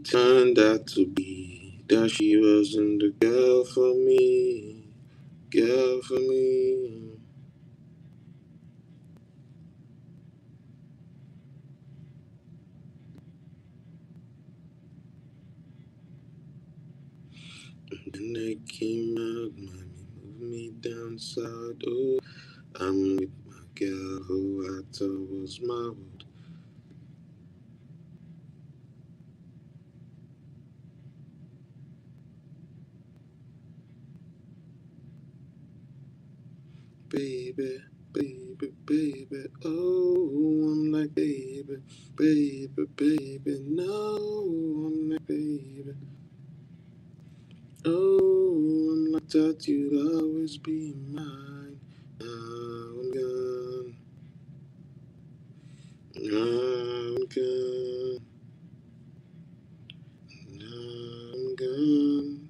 turned out to be that she wasn't the girl for me, girl for me. Then I came out, mommy moved me down south. Oh, I'm with my girl who I thought was my world. Baby, baby, baby. Oh, I'm like baby, baby, baby. No, I'm like baby. Oh, I thought you'd always be mine. Now I'm gone. Now I'm gone. Now I'm gone.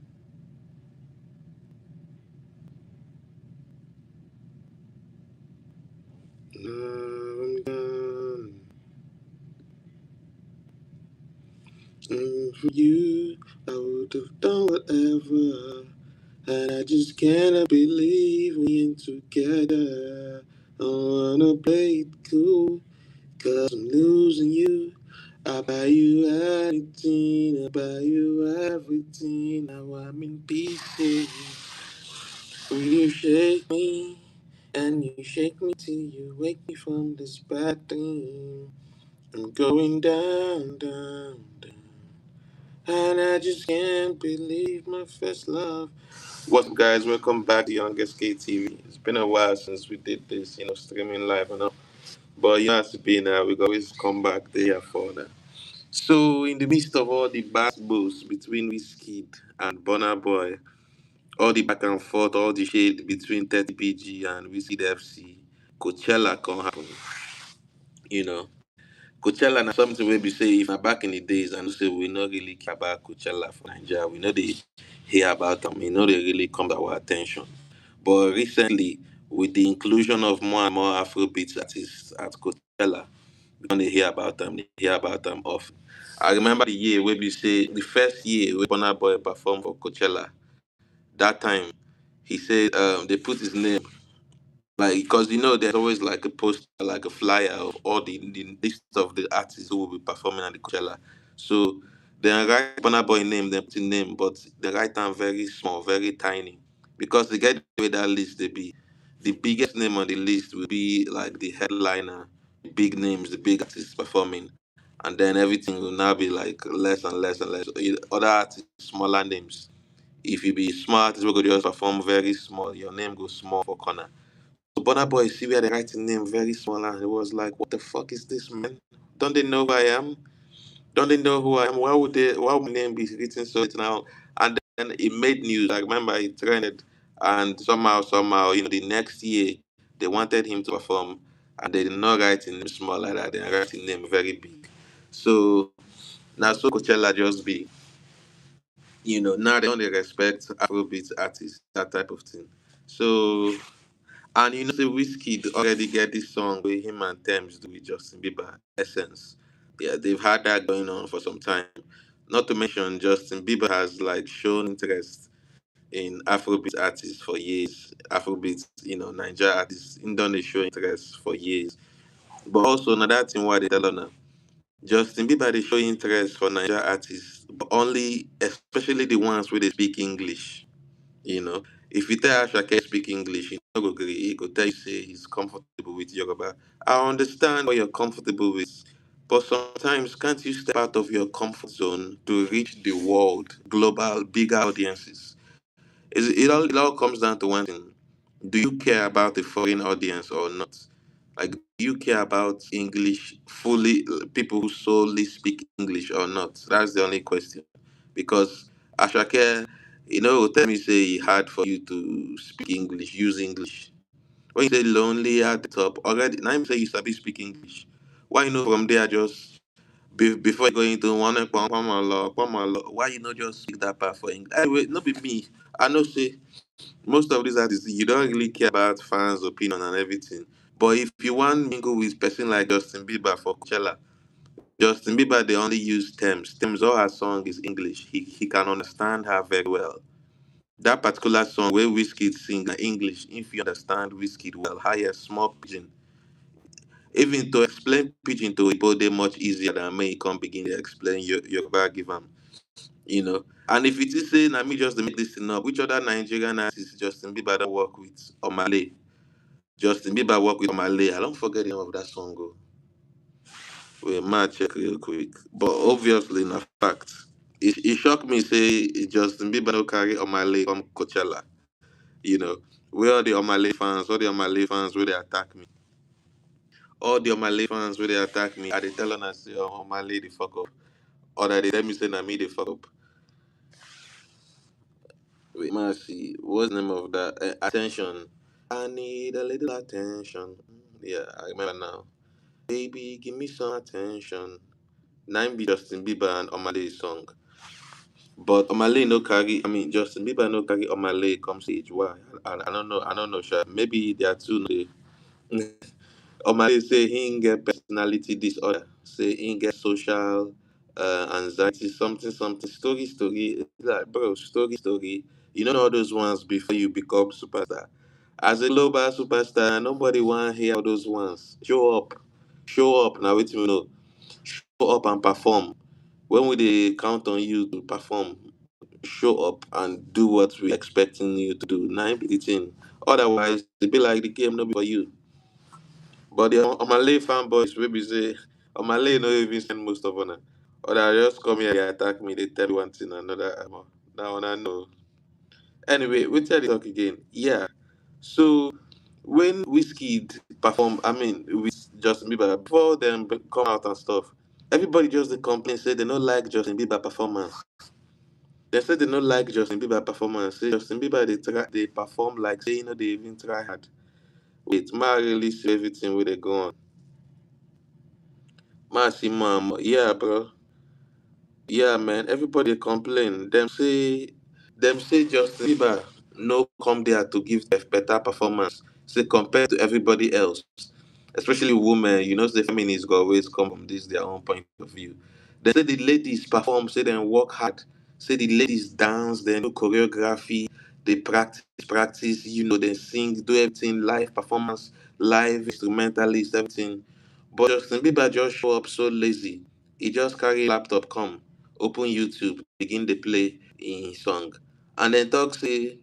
Now I'm gone. And for you, I would have done whatever. And I just cannot believe we ain't together. I wanna play it cool, cause I'm losing you. I buy you anything, I buy you everything. Now I'm in pieces. Will you shake me? And you shake me till you wake me from this bad dream. I'm going down, down, down. And I just can't believe my first love. What's up, guys? Welcome back to Youngest KTV. It's been a while since we did this, streaming live and all. But you know, as to be now, we always come back there for that. So, in the midst of all the bass boosts between Wizkid and Burna Boy, all the back and forth, all the shade between 30PG and Wizkid FC, Coachella can happen, you know. Coachella na something wey be say if na back in the days I know say we no really care about Coachella for Nigeria. We know they hear about them. We know they really come to our attention. But recently, with the inclusion of more and more Afrobeats artists at Coachella, we don't dey hear about them. They hear about them often. I remember the year where we say the first year when Burna Boy performed for Coachella. That time, he said they put his name like because there's always like a poster, like a flyer of all the list of the artists who will be performing at the Coachella. So they write Burna Boy name, they put in name, but they write down very small, very tiny. Because they get the way that list they be. The biggest name on the list will be like the headliner, the big names, the big artists performing. And then everything will now be like less and less and less. Other artists, smaller names. If you be smart, we go just perform very small. Your name goes small for corner. So Burna Boy see where they write his name very small and he was like, what the fuck is this, man? Don't they know who I am? Don't they know who I am? Why would my name be written so it's now? And then it made news. I remember it trended and somehow, the next year they wanted him to perform and they did not write his name small like that. They write his name very big. So now so Coachella just be, now they don't they respect Afrobeat artists, that type of thing. So and say Wizkid already get this song with him and Tems do with Justin Bieber, Essence. Yeah, they've had that going on for some time. Not to mention Justin Bieber has like shown interest in Afrobeat artists for years. Afrobeat, Nigeria artists in done they show interest for years. But also another thing why they tell her now. Justin Bieber they show interest for Nigeria artists, but only especially the ones where they speak English. You know, if you tell Ashake speak English, he no go agree. He go tell you say he's comfortable with Yoruba. I understand what you're comfortable with, but sometimes can't you step out of your comfort zone to reach the world, global, bigger audiences? It all comes down to one thing: do you care about the foreign audience or not? Like, do you care about English fully, people who solely speak English or not? That's the only question. Because Ashake, will tell me say he hard for you to speak English, use English. When you say lonely at the top, already now him say you sabi speak English. Why from there just before you go into one why you not just speak that part for English? Anyway, not be me. I know say most of these artists, you don't really care about fans' opinion and everything. But if you want mingle with person like Justin Bieber for Coachella, Justin Bieber, they only use Tems. Tems, all her song is English. He can understand her very well. That particular song where Wizkid sing in English, if you understand Wizkid well, higher small pigeon. Even to explain pidgin to people, they much easier than me come begin to explain your give them, you know. And if it is saying I me just to make this thing up, which other Nigerian artist Justin Bieber don't work with or Malay? Justin Bieber work with Malay. I don't forget the name of that song. Go. Wait, might check real quick. But obviously, in fact, it shocked me say Justin Bieber no carry Malay from Coachella. You know, where are the Malay fans? All the Malay fans where they attack me. All the Malay fans where they attack me, are they telling us say, oh Malay the fuck up? Or that they let me say na me the fuck up. Wait, Mercy, what's the name of that? Attention. I need a little attention. Yeah, I remember now. Baby, give me some attention. Nine be Justin Bieber and Omale song. But Omale no carry, I mean, Justin Bieber no carry Omale come stage. Why? I don't know, sure. Maybe they are two. Omale say he ain't get personality disorder. Say he ain't get social anxiety, something, something. Story. Like, bro, story. You know all those ones before you become superstar. As a global superstar, nobody want to hear all those ones. Show up. Show up. Now, wait, you know. Show up and perform. When we they count on you to perform, show up and do what we're expecting you to do. Nine be the thing. Otherwise, it be like the game not be for you. But the Omalay fanboys wey be say Omalay no even send most of una. Or they just come here, they attack me, they tell me one thing another. That one I know. Anyway, we tell the talk again. Yeah. So when Wizkid perform, I mean with Justin Bieber, before them come out and stuff, everybody just dey complain say they don't like Justin Bieber performance. They say they don't like Justin Bieber performance. Say Justin Bieber they perform like say they even try hard. Wait, ma really see everything where they go on. Massy mom, yeah, bro. Yeah, man. Everybody complain. Them say Justin Bieber no come there to give a better performance. Say compared to everybody else, especially women. You know, the feminists go always come from this their own point of view. They say the ladies perform. Say they work hard. Say the ladies dance. They do choreography. They practice. You know, they sing, do everything live performance, live instrumentalist, everything. But Justin Bieber just show up so lazy. He just carry laptop come, open YouTube, begin to play in song. And then talk say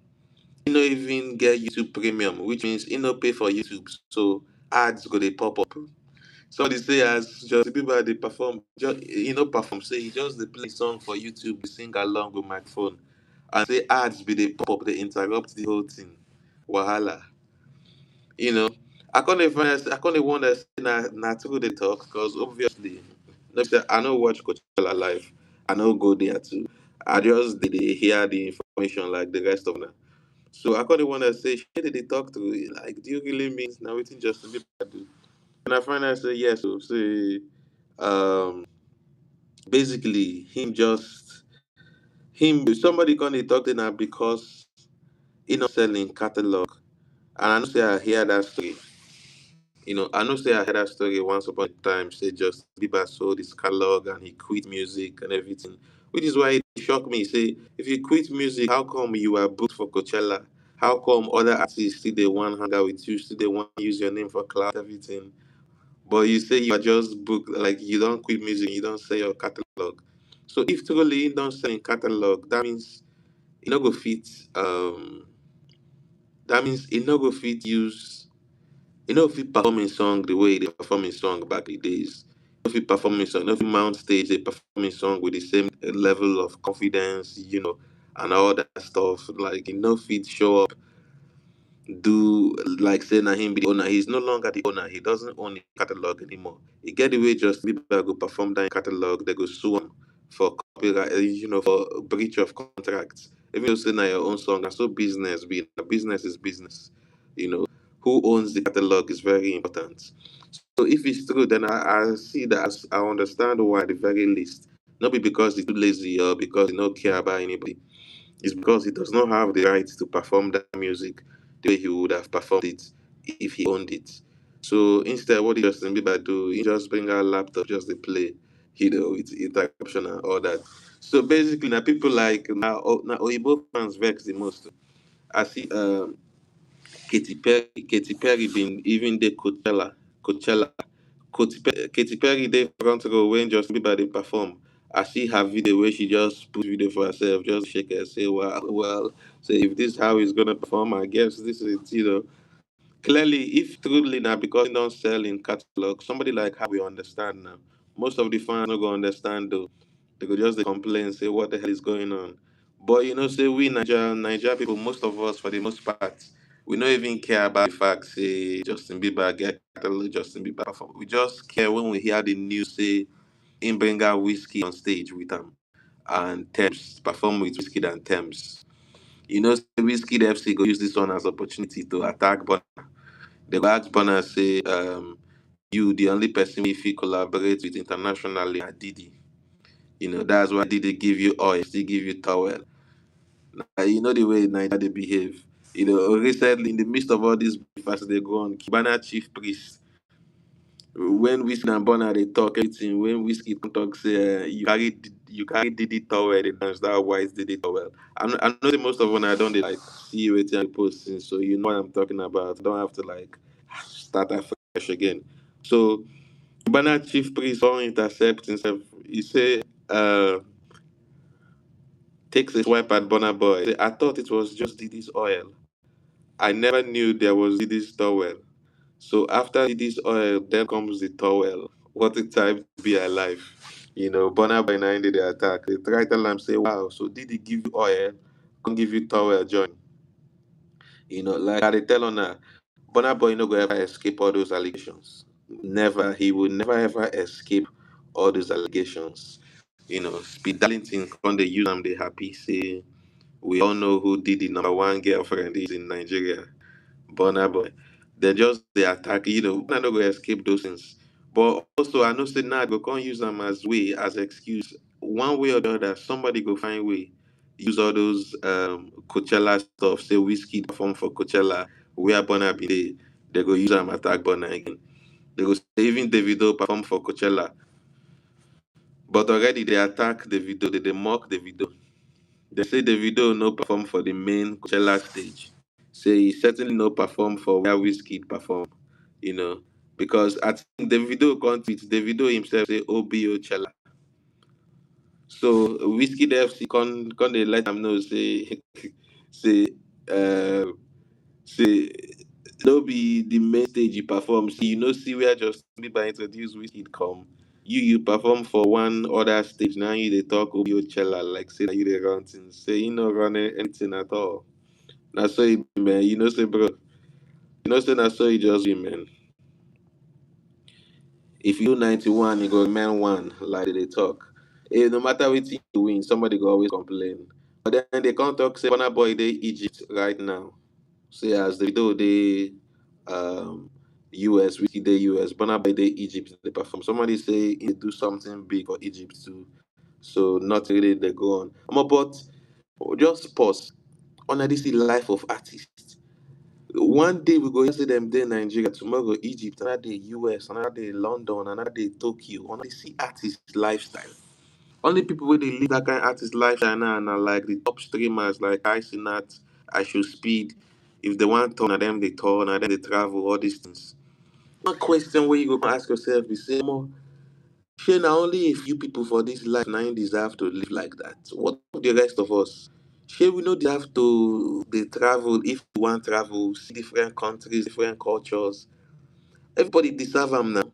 he no even get YouTube premium, which means he no pay for YouTube. So ads go they pop up. Somebody say as Justin Bieber they perform, just he no perform, say he just they play song for YouTube, they sing along with my phone. And say ads be they pop up, they interrupt the whole thing. Wahala. You know, I can't even wonder say na true they talk because obviously, like I say, I know watch Coachella live. I know go there too. I just did they hear the information like the rest of them. So I can't even wonder say, shey did they talk to you? Like, do you really mean now waiting Justin Bieber do? And I find out say yes. So say, um, basically him somebody can they talk to now because he not selling catalog. And I know say I hear that story. I know say I heard that story once upon a time. Say just Bieber sold his catalog and he quit music and everything, which is why it shocked me. Say if you quit music, how come you are booked for Coachella? How come other artists still they want hang out with you, still they want to use your name for cloud everything? But you say you are just booked, like you don't quit music, you don't sell your catalog. So if truly you don't sell in catalog, that means you no go fit. That means you no go fit use if you perform a song the way they perform a song back in the days, if you perform a song, if you mount stage, they perform a song with the same level of confidence, and all that stuff. Like, if it show up, do like say na him be the owner. He's no longer the owner. He doesn't own the catalog anymore. He get the way just people go perform that catalog, they go sue him for copyright, for breach of contracts. Even though say na your own song, and so business be business is business. You know, who owns the catalog is very important. So if it's true, then I see that I understand why at the very least. Not be because he's too lazy or because he don't care about anybody. It's because he does not have the right to perform that music the way he would have performed it if he owned it. So instead, what did Justin Bieber do? He just bring out laptop, just to play. with interruption and all that. So basically, now people like now Oyibo fans vex the most. I see Katy Perry been even the Coachella. Katy Perry dey front row when Justin Bieber dey perform. I see her video where she just put video for herself, just shake her, say, well, say if this is how he's gonna perform, I guess this is it. Clearly, if truly now because it don't sell in catalog, somebody like her we understand now. Most of the fans not gonna understand though. They go just dey complain, say what the hell is going on. But say we Nigeria people, most of us for the most part, we don't even care about the fact say Justin Bieber get catalog, Justin Bieber perform. We just care when we hear the news say in bring out Whiskey on stage with him and Tems perform with Wizkid and Tems. Say Wizkid FC go use this one as opportunity to attack but the ask Bonner say, you the only person if you collaborate with internationally are Didi. That's why Didi give you oil, still give you towel. You know the way Nigeria they behave. Recently in the midst of all this beef as they go on, Kibana chief priest, when Whiskey and Bonner they talk everything, when Whiskey talk say you carry Didi towel, they dance that white Didi towel. I know that most of when I don't they like see it and posting, so you know what I'm talking about. I don't have to like start afresh again. So Ghana chief priest don't intercept himself. He say, takes a swipe at Burna Boy. Say, I thought it was just Didi's oil. I never knew there was Didi's towel. So after Didi's oil, then comes the towel. What a time to be alive. Burna Boy 90 the attack. They try to tell him, say, wow, so Didi give you oil, can give you towel, join. Like I dey tell on her, Burna Boy no go ever escape all those allegations. Never. He will never ever escape all those allegations. Speed Darlington when they use them, they happy say we all know who did the number one girlfriend is in Nigeria. Burna Boy. They just they attack, I no go escape those things. But also I know say now go can't use them as way as excuse. One way or the other, somebody go find way. Use all those Coachella stuff, say whiskey perform for Coachella, where Burna be they go use them attack Burna again. They go say even Davido perform for Coachella. But already they attack Davido, they mock Davido. They say Davido no perform for the main Coachella stage. Say he certainly no perform for where Wizkid perform, you know. Because I think Davido can't tweet, Davido himself say OBO Chella. So Wizkid FC con they let them know say say uh say no be the main stage you perform. See, see where just Bieber introduce Wizkid come. You perform for one other stage. Now you they talk OBO Chella like say that you they run things. Say you no run anything at all. That's so it be, man. Say bro. Say that's so it just be man. If you 91, you go man one, like they talk. No matter what you win, somebody go always complain. But then they can't talk say Burna Boy they Egypt right now. Say as they do they US, we the US, Burna Boy they Egypt they perform. Somebody say they do something big for Egypt too. So not really they go on. But just pause. On this life of artists. One day we go see them there in Nigeria, tomorrow Egypt, another day US, another day London, another day Tokyo. Only see artist lifestyle. Only people where they live that kind of artist lifestyle now and are like the top streamers like I Sinat, I Should Speed. If they want to, them they tour, and then they travel, all these things. One question where you go ask yourself is say more. Shey na only a few people for this life now deserve to live like that. What of the rest of us? Shey we no deserve to dey travel if we want travel, see different countries, different cultures. Everybody deserve am now.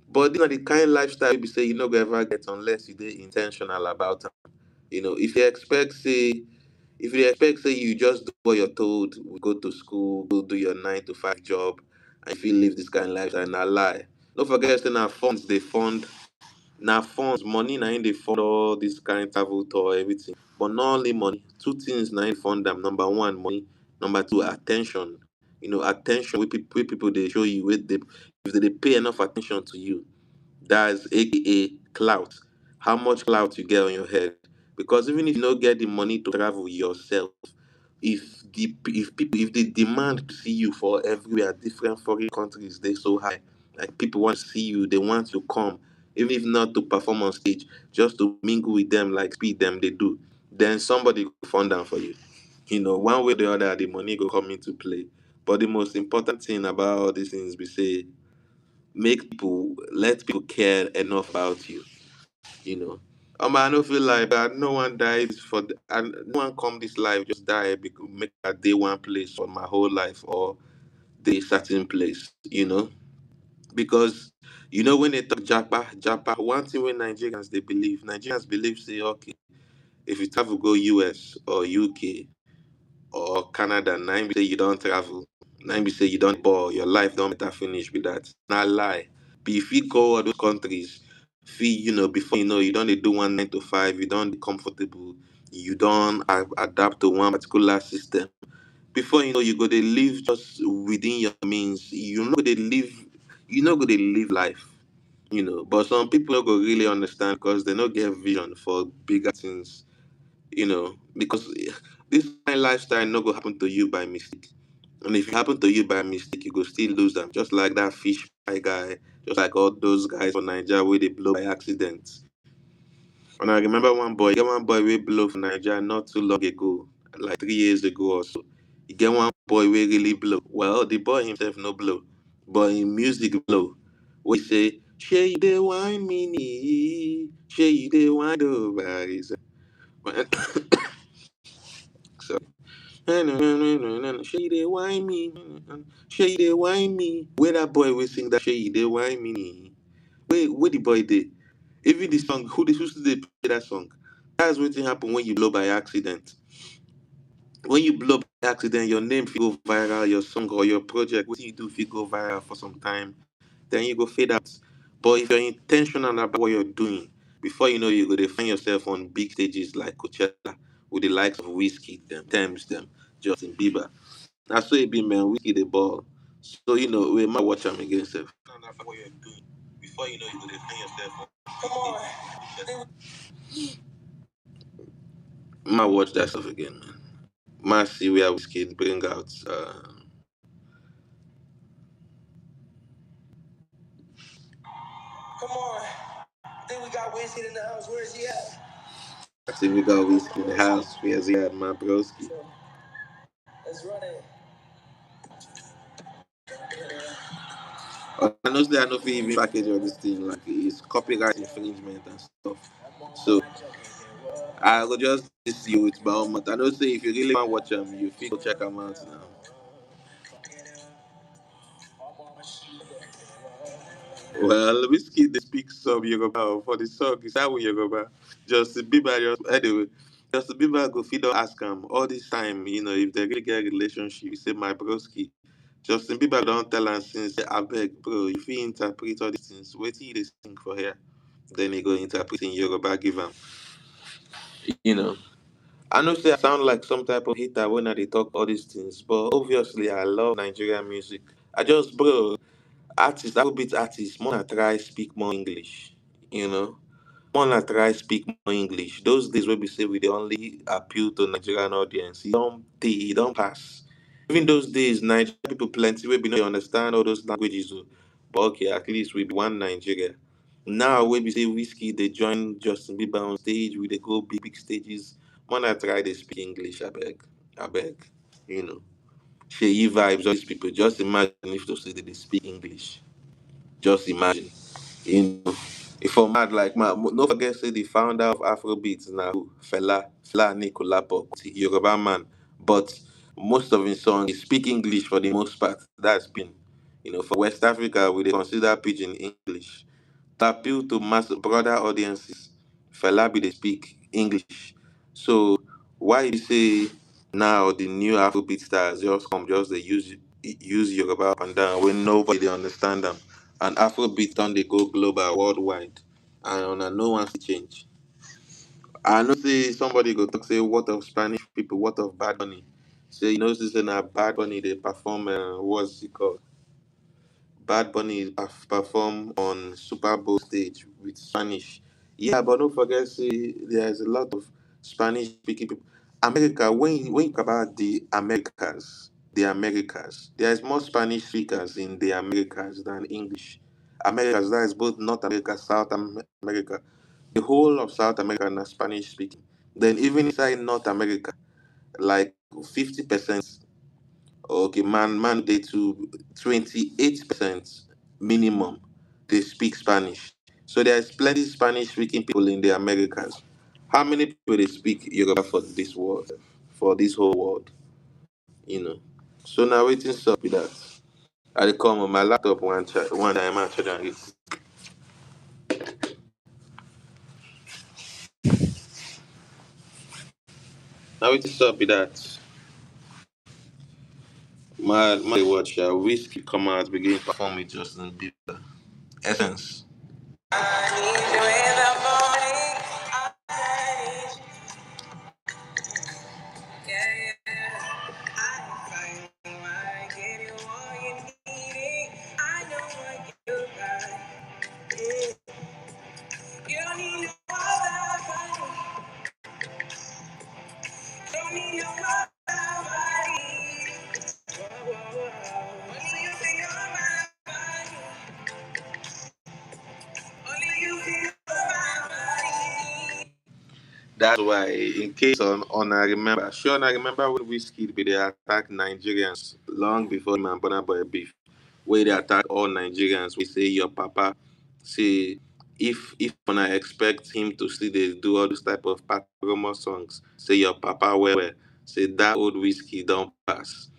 But this na the kind lifestyle wey be say you no go ever get unless you dey intentional about am. If you expect say you just do what you're told, go to school, go do your 9 to 5 job, and if you live this kind of lifestyle, na lie. Don't forget say na funds dey fund na funds money na im dey fund all this kind travel tour everything, but not only money. Two things na im fund am: number one money, number two attention. Attention wey people dey show you, if they dey pay enough attention to you, that's aka clout. How much clout you get on your head? Because even if you no get the money to travel yourself, if the demand to see you for everywhere, different foreign countries, they so high. Like people want to see you, they want to come. even if not to perform on stage, just to mingle with them, like speed them, they do. Then somebody go fund down for you. One way or the other, the money go come into play. But the most important thing about all these things, we say, let people care enough about you. You know, I don't feel like that. No one dies and no one come this life just die because make a day one place for my whole life or day certain place. Because when they talk Japa, one thing when Nigerians believe say okay, if you travel go US or UK or Canada, now be say you don't travel. Now be say you don't ball, your life don't better finish with that. Not lie. But if you go all those countries, feel before you don't dey do one 9 to 5, you don't dey comfortable, you don't adapt to one particular system. Before you go they live just within your means. You know go they live life. But some people don't go really understand because they don't get vision for bigger things, because this kind of lifestyle no go happen to you by mistake. And if it happen to you by mistake, you go still lose them. Just like that fish pie guy, just like all those guys for Nigeria where they blow by accident. And I remember one boy we blow for Nigeria not too long ago, like 3 years ago or so. You get one boy we really blow. Well, the boy himself no blow, but in music blow. We say, "Shey you dey wine me, nee. Shey you dey wine over." So Shey dey whine me. Shey dey whine me. Where that boy will sing that Shey dey whine me. Where the boy dey? Even the song, who still dey play that song? That's what happen when you blow by accident. When you blow by accident, your name fit go viral, your song or your project, what you do fit go viral for some time. Then you go fade out. But if you're intentional about what you're doing, before you know you go to find yourself on big stages like Coachella with the likes of Wizkid, them, Tems, them, Justin Bieber. That's so it be man, Wizkid the ball. So we might watch them against them. What you're doing before you know you go to find yourself on. Come on. Might watch that stuff again, man. Might see where Wizkid bring out. Come on. I think we got Wizkid in the house. Where is he at? I think we got Wizkid in the house. Where's he at, my broski? So, let's run it. I know say I know if even package all this thing like it's copyright infringement and stuff. So I will just see you with my own mouth. I know say if you really want to watch them, you feel go check them out now. Well, Whiskey they speak some Yoruba for the song. Is that what Yoruba? Justin Bieber anyway. Justin Bieber go feed don't ask him all this time. If they really get a relationship, you say my broski. Justin Bieber don't tell him since I beg, bro. If he interpret all these things, wait till they sing for here. Then he go interpret in Yoruba, give him. You know. I know say I sound like some type of hater when I dey talk all these things, but obviously I love Nigerian music. I just bro, Afrobeat artists, more na try speak more English. You know, more na try speak more English. Those days when we say we dey only appeal to Nigerian audience, e don't pass. Even those days, Nigerian people plenty wey be no dey understand all those languages. But okay, at least we be one Nigeria. Now when we say whiskey, they join Justin Bieber on stage, we they go big stages. When I try they speak English, I beg, you know. Sheyi vibes, all these people. Just imagine if to say that they speak English. Just imagine. If I'm mad like man, don't forget say the founder of Afrobeats now Fela Nikolapo, Yoruba man. But most of his songs he speak English for the most part. That's been for West Africa we they consider pidgin English. To appeal to mass broader audiences, Fela be they speak English. So why you say now the new Afrobeat stars just they use Yoruba up and down when nobody they understand them, and Afrobeat done they go global worldwide, and no one see change. I know say somebody go talk say what of Spanish people, what of Bad Bunny? Say this is a Bad Bunny they perform what's it called? Bad Bunny perform on Super Bowl stage with Spanish. Yeah, but don't forget, see, there's a lot of Spanish speaking people. America, when you talk about the Americas, there's more Spanish speakers in the Americas than English. Americas, that is both North America, America. The whole of South America are Spanish speaking. Then even inside North America, like 50%, okay, man, they to 28% minimum, they speak Spanish. So there's plenty Spanish speaking people in the Americas. How many people they speak Yoruba for this world, for this whole world, you know? So now waiting up with that. I dey come on my laptop one time I charge and it. Now waiting up with that. My watch Wizkid come out begin perform with Justin Bieber. Essence. I need you in the morning. I need you. Yeah, yeah. I find why give you all you need. I know what you got. Mm. You don't need no other body. You don't need no other body. Whoa, whoa, whoa. Only you feel my body. Only you feel my body. That's why, in case on I remember, sure, I remember when Wizkid be they attack Nigerians long before him and Burna Boy beef, where they attack all Nigerians. We say your papa, say if when I expect him to see they do all this type of patromo songs, say your papa where, say that old Wizkid don't pass.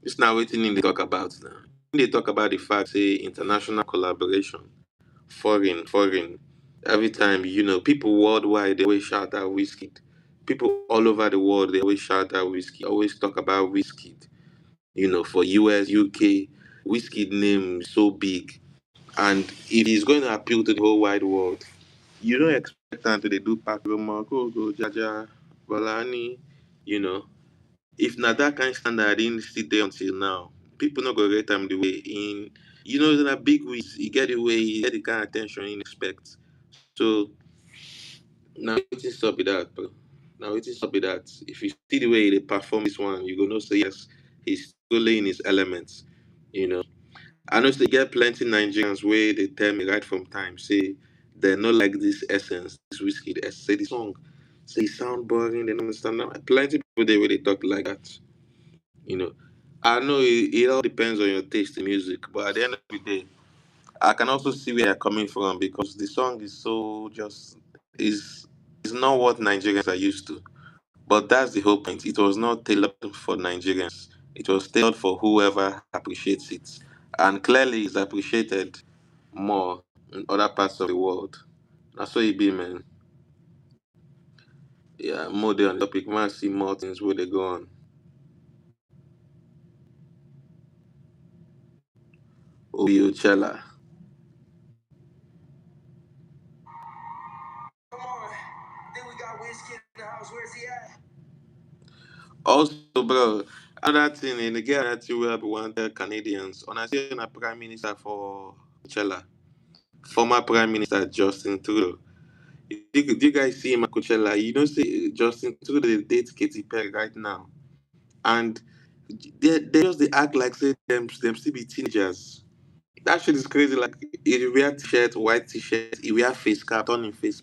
It's not waiting they talk about now. They talk about the fact, say international collaboration. Foreign. Every time, people worldwide they always shout out Wizkid. People all over the world they always shout out Wizkid. Always talk about Wizkid. For US, UK, Wizkid name is so big, and if he's going to appeal to the whole wide world, you don't expect them to they do Pakroma, go Jaja, Balani. You know, if not that kind of standard, I didn't sit there until now. People not gonna rate him the way in. It's a big wiz. He get the way he get the kind of attention he expect. So now wetin stop with that, bro. Now wetin stop with that. If you see the way they perform this one, you gonna say yes, he's totally in his elements. You know. I know they get plenty Nigerians where they tell me right from time, say they're not like this essence, this whiskey, they say the song, say it sound boring, they don't understand that. Plenty people they where they talk like that. You know. I know it all depends on your taste in music, but at the end of the day, I can also see where they're coming from because the song is so just is not what Nigerians are used to. But that's the whole point. It was not tailored for Nigerians. It was tailored for whoever appreciates it. And clearly it's appreciated more in other parts of the world. That's what it be, man. Yeah, more day on the topic. Man, see more things where they go on. Coachella. Come on. Then we got Wizkid in the house. Where's he at? Also, bro, another thing, in the girl that you will be wanted Canadians. On I see a prime minister for Coachella, former prime minister Justin Trudeau. Do you guys see him at Coachella? You know, say Justin Trudeau they date Katy Perry right now, and they just they act like say them still be teenagers. That shit is crazy. Like he wear t-shirt, white t-shirt, he wear face cap, turn in face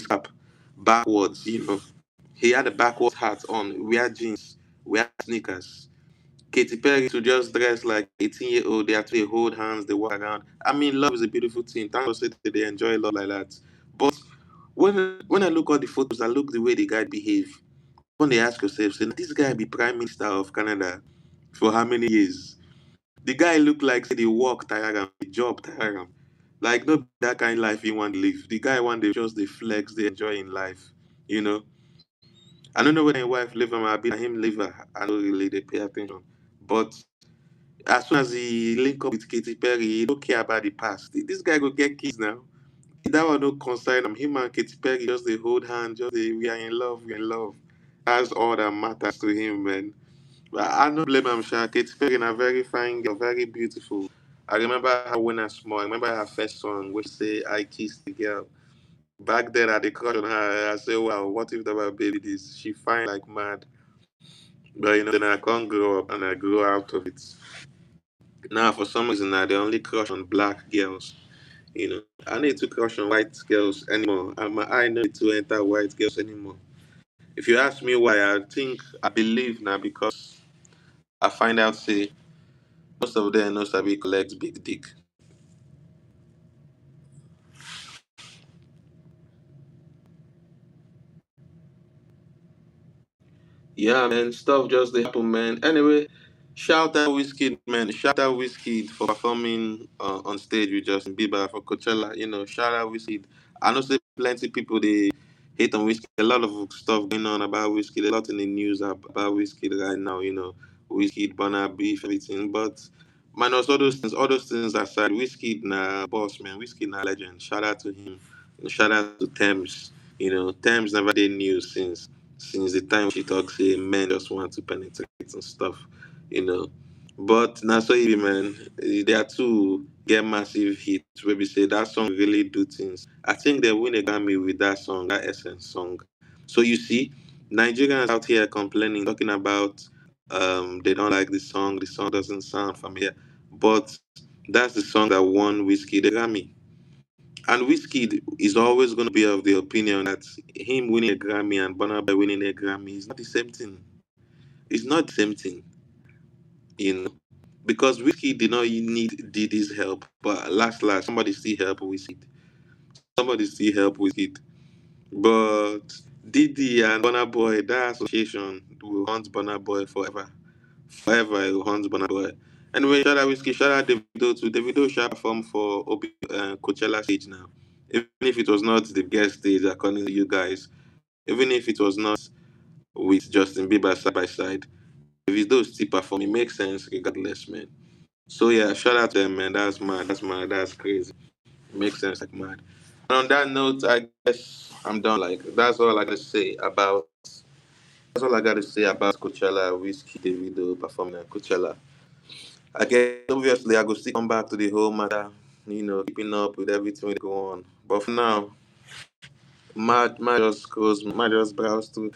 cap backwards. He had a backwards hat on, wear jeans, wear sneakers. Katy Perry to just dress like 18-year-old, they actually hold hands, they walk around. I mean, love is a beautiful thing. Thank God say that they enjoy love like that. But when I look at the photos, I look the way the guy behave. When they ask yourself, say, this guy be Prime Minister of Canada for how many years? The guy look like say they work tire am, the job tire am. Like no be that kind of life he want to live. The guy want to just the flex, they enjoy in life. You know. I don't know when my wife leave him, I be him leave her. I don't really they pay attention. But as soon as he link up with Katy Perry, he don't care about the past. This guy go get kids now. That one no concern him. Him and Katy Perry just they hold hands, just they we are in love, we are in love. That's all that matters to him, man. But I don't blame him, Sha. Katy Perry a very fine girl, very beautiful. I remember her when I was small. I remember her first song, which say I kissed the girl. Back then, I had a crush on her. I said, wow, what if that my baby this? She fine like mad. But then I can't grow up and I grew out of it. Now, for some reason, now they only crush on black girls. I need to crush on white girls anymore. And my eye need to enter white girls anymore. If you ask me why, I believe now because I find out say most of them know sabi collect big dick. Yeah, man, stuff just they happen, man. Anyway, shout out Wizkid, man. Shout out Wizkid for performing on stage with Justin Bieber for Coachella. Shout out Wizkid. I know say plenty people they hate on Wizkid. A lot of stuff going on about Wizkid. A lot in the news about Wizkid right now. Wizkid, Burna Beef, everything. But minus all those things aside, Wizkid na boss, man. Wizkid na legend. Shout out to him. Shout out to Tems. Tems never did news since the time she talks, say men just want to penetrate and stuff, you know. But now so easy, man. There are two get massive hits where we say that song really do things. I think they win a Grammy with that song, that Essence song. So you see, Nigerians out here complaining, talking about they don't like the song doesn't sound familiar. But that's the song that won Whiskey the Grammy. And Wizkid is always going to be of the opinion that him winning a Grammy and Burna Boy winning a Grammy is not the same thing. It's not the same thing, you know. Because Wizkid did not need Diddy's help, but last, somebody still help Wizkid. Somebody still help Wizkid. But Diddy and Burna Boy, that association will haunt Burna Boy forever. Forever, it will haunt Burna Boy. Anyway, shout out Whiskey, shout out Davido too. Davido shall perform for Coachella stage now. Even if it was not the guest stage, according to you guys, even if it was not with Justin Bieber side by side, Davido still perform. It makes sense regardless, man. So yeah, shout out to them, man. That's mad. That's mad. That's crazy. It makes sense like mad. And on that note, I guess I'm done. Like that's all I gotta say about. That's all I gotta say about Coachella. Whiskey Davido performing at Coachella. I guess obviously I go still come back to the whole matter, keeping up with everything we go on. But for now, might just browse through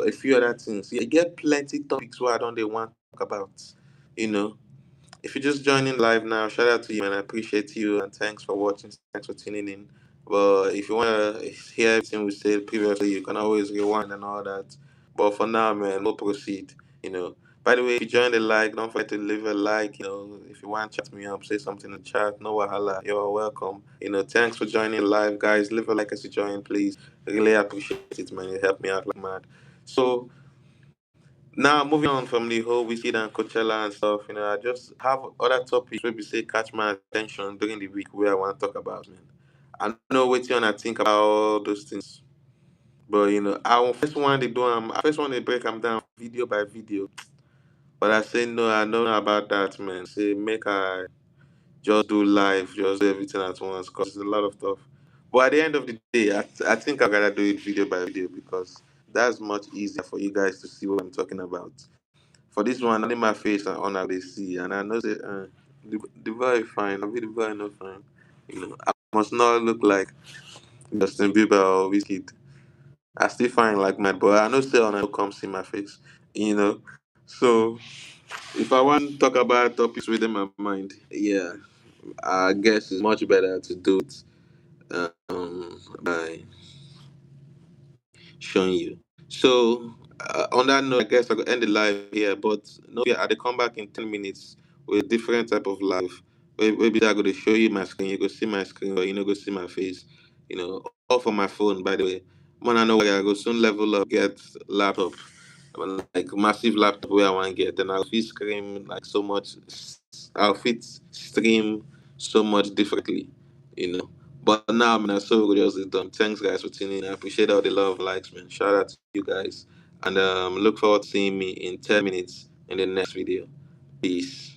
a few other things. Yeah, get plenty topics where I don't they want to talk about. You know. If you're just joining live now, shout out to you and I appreciate you and thanks for watching. Thanks for tuning in. But if you wanna hear everything we said previously, you can always rewind and all that. But for now, man, we'll proceed. You know. By the way, if you join the like, don't forget to leave a like. If you want to chat me up, say something in the chat. No wahala. You're welcome. Thanks for joining live, guys. Leave a like as you join, please. Really appreciate it, man. You help me out like mad. So now, moving on from the whole Wizkid and Coachella and stuff, I just have other topics where we say catch my attention during the week where I want to talk about, man. I don't know what you want to think about all those things, but I first want to I first want to break them down video by video. But I say no, I don't know about that, man. Say make I just do live, just do everything at once, cause it's a lot of stuff. But at the end of the day, I think I gotta do it video by video because that's much easier for you guys to see what I'm talking about. For this one, only my face and honor they see, and I know that the boy fine. I be the boy not fine. I must not look like Justin Bieber or Wizkid. I still find like my boy. I know say honor no come see my face. You know, so if I want to talk about topics within my mind, yeah, I guess it's much better to do it by showing you. So, on that note, I guess I could end the live here. But no, yeah, I will come back in 10 minutes with a different type of live. Maybe I go to show you my screen. You go see my screen, but you know, go see my face. All from my phone. By the way, man, I know where I go soon. Level up, get laptop, like massive laptop where I want to get. Then I'll fit scream like so much. I'll fit stream so much differently. You know. But now, man, I so just done. Thanks, guys, for tuning in. I appreciate all the love, likes, man. Shout out to you guys. And look forward to seeing me in 10 minutes in the next video. Peace.